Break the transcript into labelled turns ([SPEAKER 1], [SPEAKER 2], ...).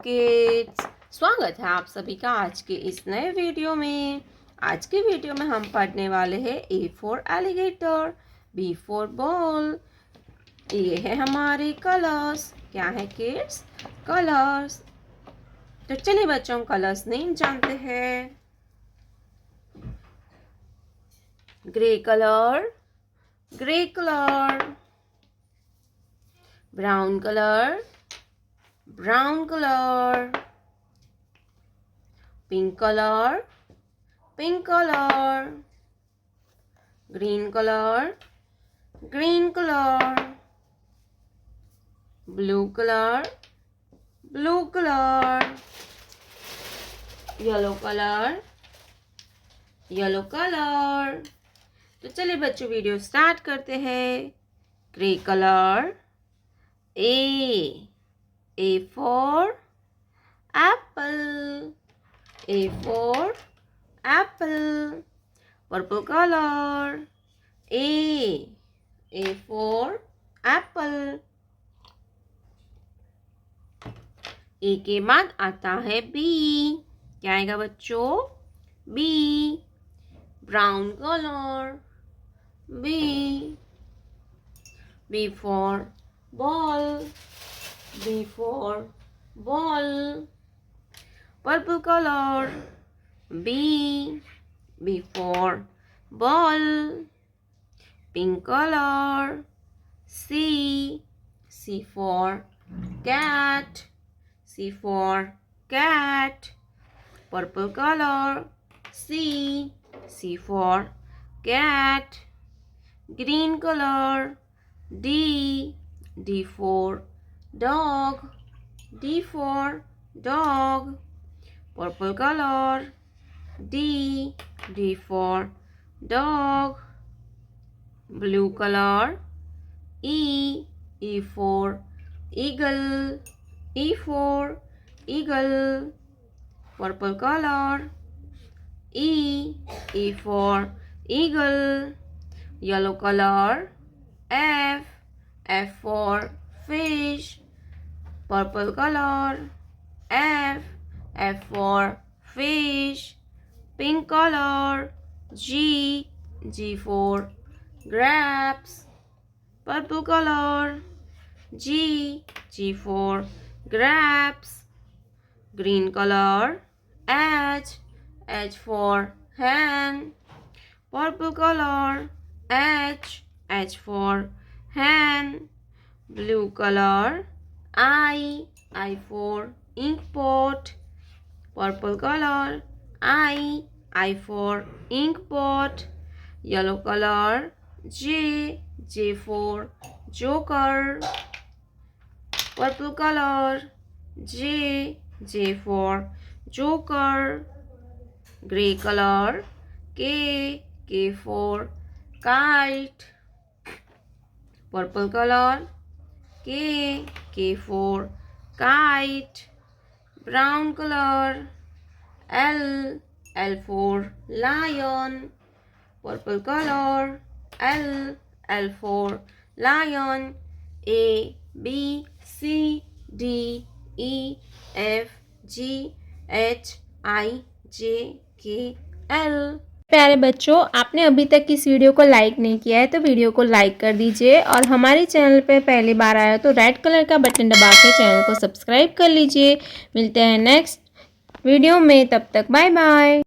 [SPEAKER 1] Kids, स्वागत है आप सभी का आज के इस नए वीडियो में। आज के वीडियो में हम पढ़ने वाले हैं A for alligator, B for ball. ये है हमारे कलर्स। क्या है किड्स? कलर्स। तो चलिए बच्चों, हम कलर्स नेम जानते हैं। Grey colour, grey colour. Brown colour, brown color. Pink color, pink color. Green color, green color. Blue color, blue color. Yellow color, yellow color. तो चलिए बच्चों, वीडियो स्टार्ट करते हैं। Grey colour, A for apple. A for apple. Purple color. A for apple. A के बाद आता है B. क्या आएगा बच्चों? B. Brown color. B. B for ball. B for ball. Purple color. B. B for ball. Pink color. C. C for cat. C for cat. Purple color. C. C for cat. Green color. D. D for dog. D for dog. Purple color. D. D for dog. Blue color. E. E for eagle. E for eagle. Purple color. E. E for eagle. Yellow color. F. F for fish. Purple color. F. F for fish. Pink color. G. G for grapes. Purple color. G. G for grapes. Green color. H. H for hen. Purple color. H. H for hen. Blue color. I. I for ink pot. Purple color. I. I for ink pot. Yellow color. J. J for joker. Purple color. J. J for joker. Gray color. K. K for kite. Purple color. K. K for kite. Brown color. L. L for lion. Purple color. L. L for lion. A. B. C. D. E. F. G. H. I. J. K. L।
[SPEAKER 2] प्यारे बच्चों, आपने अभी तक इस video को like नहीं किया है तो वीडियो को लाइक कर दीजिए और हमारे चैनल पे पहली बार आया तो रेड कलर का बटन दबा के चैनल को सब्सक्राइब कर लीजिए। मिलते हैं नेक्स्ट वीडियो में, तब तक बाय बाय।